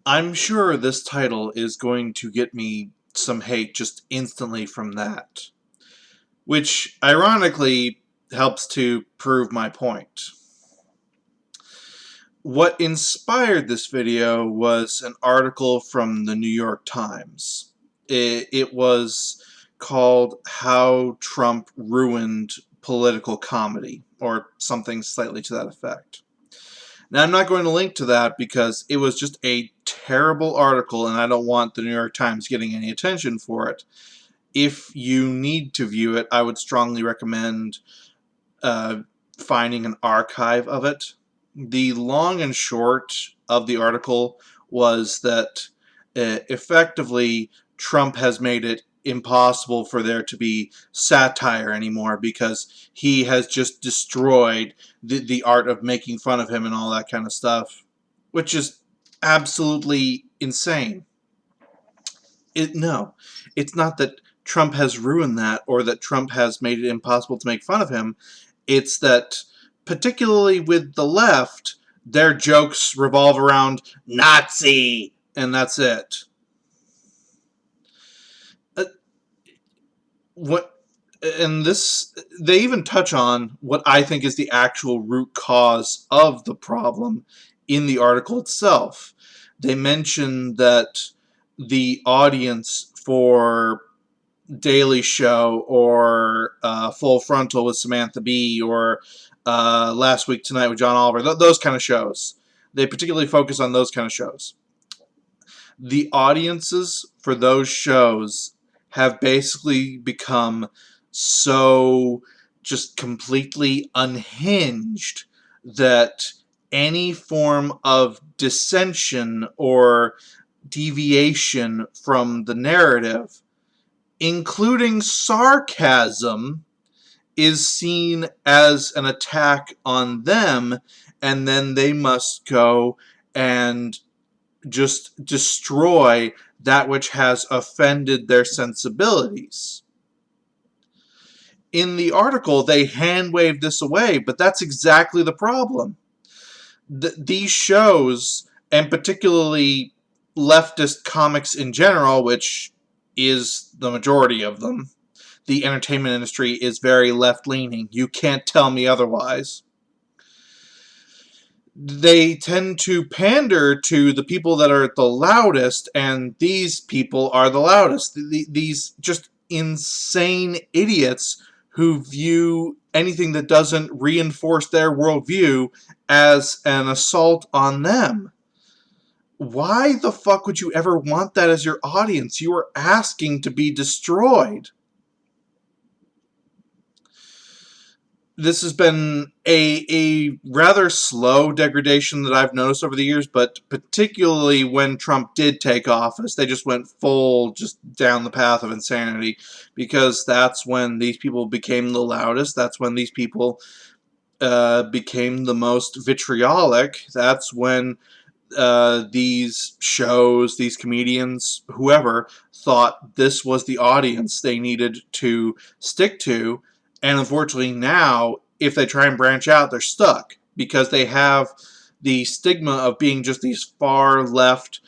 I'm sure this title is going to get me some hate just instantly from that, which ironically helps to prove my point. What inspired this video was an article from the New York Times. It was called How Trump Ruined Political Comedy, or something slightly to that effect. Now, I'm not going to link to that because it was just a terrible article and I don't want the New York Times getting any attention for it. If you need to view it, I would strongly recommend finding an archive of it. The long and short of the article was that effectively Trump has made it impossible for there to be satire anymore because he has just destroyed the art of making fun of him and all that kind of stuff, which is absolutely insane. No, it's not that Trump has ruined that or that Trump has made it impossible to make fun of him. It's that, particularly with the left, their jokes revolve around Nazi, and that's it. They even touch on what I think is the actual root cause of the problem in the article itself. They mention that the audience for Daily Show or Full Frontal with Samantha Bee or Last Week Tonight with John Oliver, those kind of shows. They particularly focus on those kind of shows. The audiences for those shows have basically become so just completely unhinged that any form of dissension or deviation from the narrative, including sarcasm, is seen as an attack on them, and then they must go and just destroy that which has offended their sensibilities. In the article, they hand-wave this away, but that's exactly the problem. These shows, and particularly leftist comics in general, which is the majority of them, the entertainment industry is very left-leaning. You can't tell me otherwise. They tend to pander to the people that are the loudest, and these people are the loudest. These just insane idiots who view anything that doesn't reinforce their worldview as an assault on them. Why the fuck would you ever want that as your audience? You are asking to be destroyed. This has been a rather slow degradation that I've noticed over the years, but particularly when Trump did take office, they just went full just down the path of insanity, because that's when these people became the loudest. That's when these people became the most vitriolic. That's when these shows, these comedians, whoever, thought this was the audience they needed to stick to. And unfortunately now, if they try and branch out, they're stuck because they have the stigma of being just these far left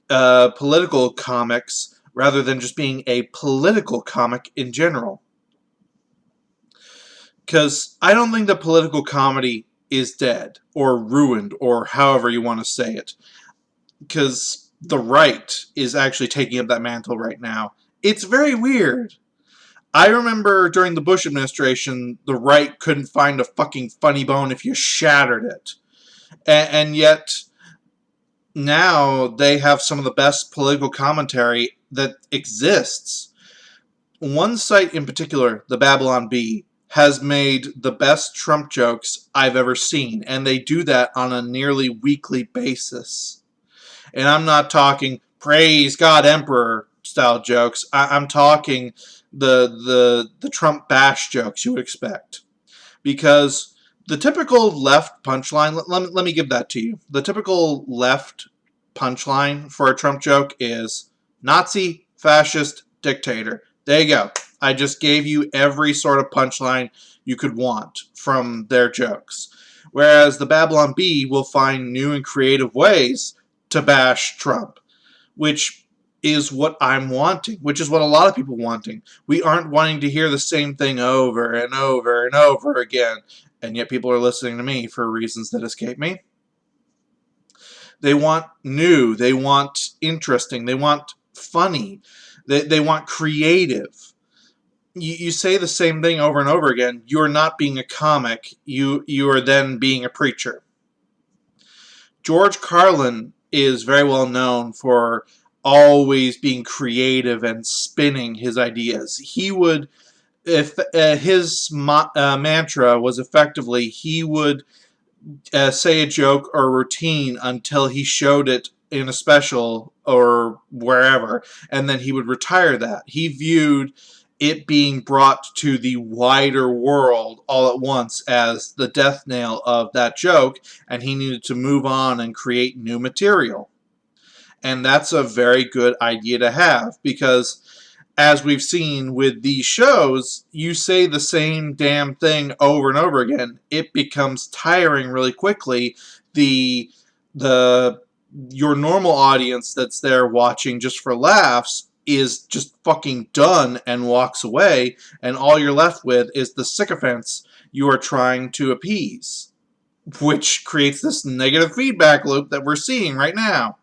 political comics rather than just being a political comic in general. Because I don't think that political comedy is dead or ruined or however you want to say it. Because the right is actually taking up that mantle right now. It's very weird. I remember during the Bush administration, the right couldn't find a fucking funny bone if you shattered it. And yet, now they have some of the best political commentary that exists. One site in particular, the Babylon Bee, has made the best Trump jokes I've ever seen. And they do that on a nearly weekly basis. And I'm not talking praise God Emperor style jokes. I'm talking the Trump bash jokes you would expect. Because the typical left punchline, let me give that to you. The typical left punchline for a Trump joke is Nazi, fascist, dictator. There you go. I just gave you every sort of punchline you could want from their jokes. Whereas the Babylon Bee will find new and creative ways to bash Trump, which is what I'm wanting, which is what a lot of people wanting. We aren't wanting to hear the same thing over and over and over again, and yet people are listening to me for reasons that escape me. They want new, they want interesting, they want funny, they want creative. You say the same thing over and over again, you're not being a comic, you are then being a preacher. George Carlin is very well known for always being creative and spinning his ideas. He would, if his mantra was effectively, he would say a joke or routine until he showed it in a special or wherever, and then he would retire that. He viewed it being brought to the wider world all at once as the death nail of that joke, and he needed to move on and create new material. And that's a very good idea to have, because as we've seen with these shows, you say the same damn thing over and over again. It becomes tiring really quickly. The your normal audience that's there watching just for laughs is just fucking done and walks away, and all you're left with is the sycophants you are trying to appease, which creates this negative feedback loop that we're seeing right now.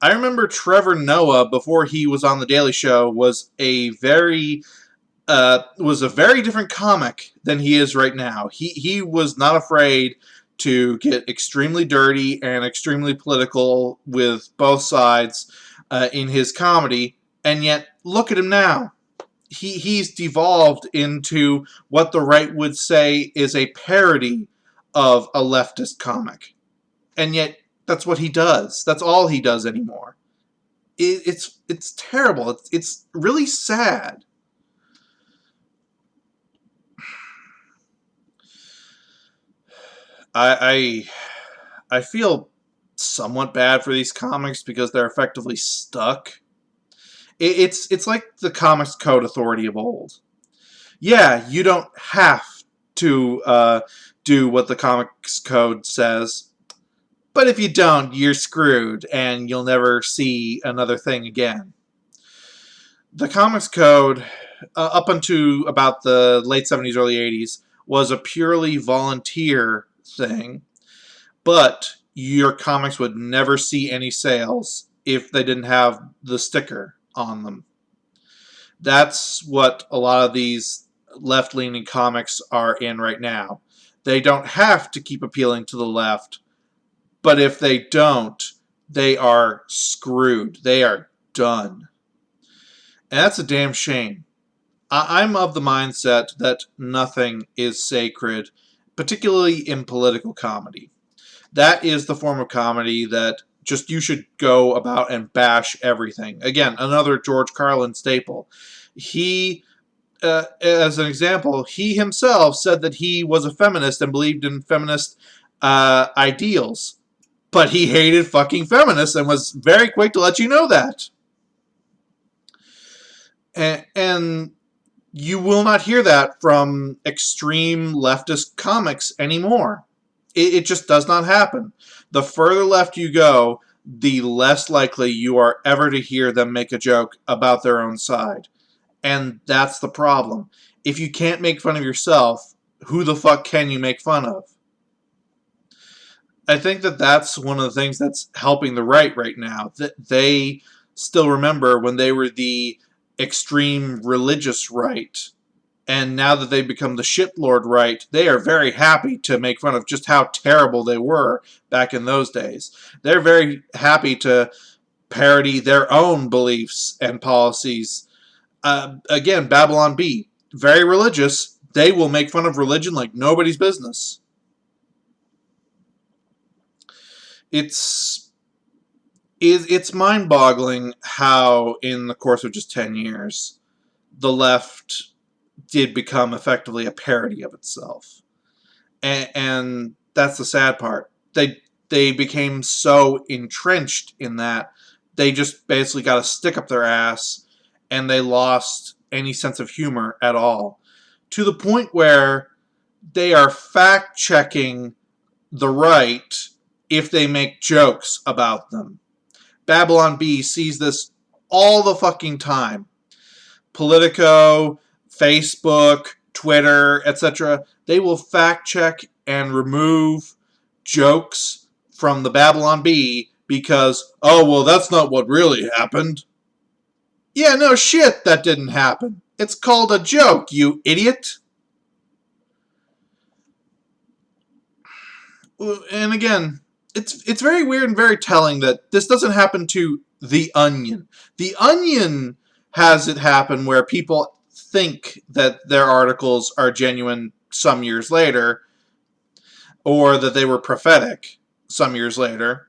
I remember Trevor Noah, before he was on The Daily Show, was a very different comic than he is right now. He was not afraid to get extremely dirty and extremely political with both sides in his comedy, and yet look at him now. He's devolved into what the right would say is a parody of a leftist comic, and yet that's what he does. That's all he does anymore. It's terrible. It's really sad. I feel somewhat bad for these comics because they're effectively stuck. It's like the Comics Code Authority of old. Yeah, you don't have to do what the Comics Code says, but if you don't, you're screwed, and you'll never see another thing again. The Comics Code, up until about the late 70s, early 80s, was a purely volunteer thing, but your comics would never see any sales if they didn't have the sticker on them. That's what a lot of these left-leaning comics are in right now. They don't have to keep appealing to the left, but if they don't, they are screwed. They are done. And that's a damn shame. I'm of the mindset that nothing is sacred, particularly in political comedy. That is the form of comedy that just you should go about and bash everything. Again, another George Carlin staple. He, as an example, he himself said that he was a feminist and believed in feminist ideals. But he hated fucking feminists and was very quick to let you know that. And you will not hear that from extreme leftist comics anymore. It just does not happen. The further left you go, the less likely you are ever to hear them make a joke about their own side. And that's the problem. If you can't make fun of yourself, who the fuck can you make fun of? I think that that's one of the things that's helping the right now. That they still remember when they were the extreme religious right, and now that they've become the shitlord right, they are very happy to make fun of just how terrible they were back in those days. They're very happy to parody their own beliefs and policies. Again, Babylon Bee, very religious. They will make fun of religion like nobody's business. It's mind-boggling how, in the course of just 10 years, the left did become effectively a parody of itself. And that's the sad part. They became so entrenched in that, they just basically got a stick up their ass, and they lost any sense of humor at all. To the point where they are fact-checking the right if they make jokes about them. Babylon Bee sees this all the fucking time. Politico, Facebook, Twitter, etc. They will fact check and remove jokes from the Babylon Bee because, oh, well, that's not what really happened. Yeah, no shit, that didn't happen. It's called a joke, you idiot. And again, it's very weird and very telling that this doesn't happen to The Onion. The Onion has it happen where people think that their articles are genuine some years later, or that they were prophetic some years later,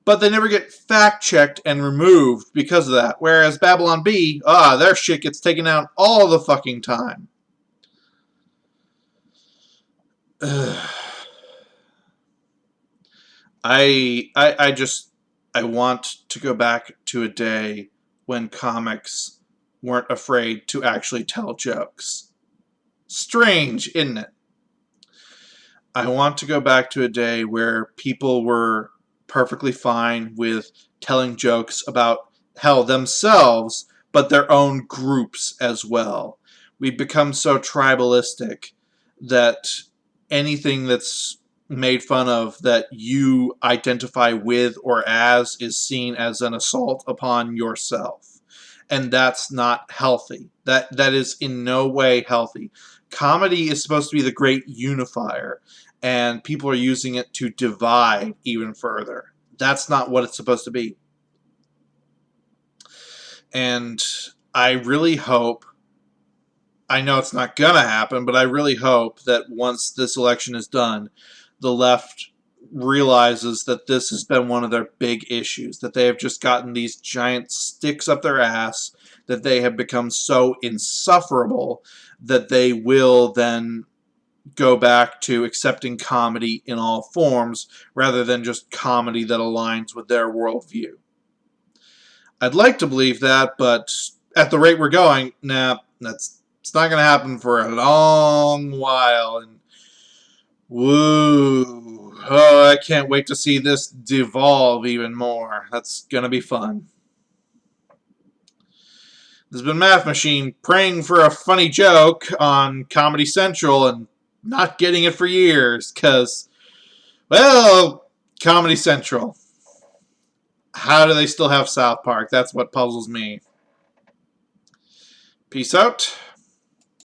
but they never get fact-checked and removed because of that. Whereas Babylon Bee, their shit gets taken out all the fucking time. I want to go back to a day when comics weren't afraid to actually tell jokes. Strange, isn't it? I want to go back to a day where people were perfectly fine with telling jokes about, hell, themselves, but their own groups as well. We've become so tribalistic that anything that's made fun of that you identify with or as is seen as an assault upon yourself. And that's not healthy. That is in no way healthy. Comedy is supposed to be the great unifier, and people are using it to divide even further. That's not what it's supposed to be. And I really hope, I know it's not going to happen, but I really hope that once this election is done, the left realizes that this has been one of their big issues, that they have just gotten these giant sticks up their ass, that they have become so insufferable that they will then go back to accepting comedy in all forms rather than just comedy that aligns with their worldview. I'd like to believe that, but at the rate we're going, it's not going to happen for a long while. And woo, I can't wait to see this devolve even more. That's going to be fun. This has been Math Machine praying for a funny joke on Comedy Central and not getting it for years because, well, Comedy Central. How do they still have South Park? That's what puzzles me. Peace out.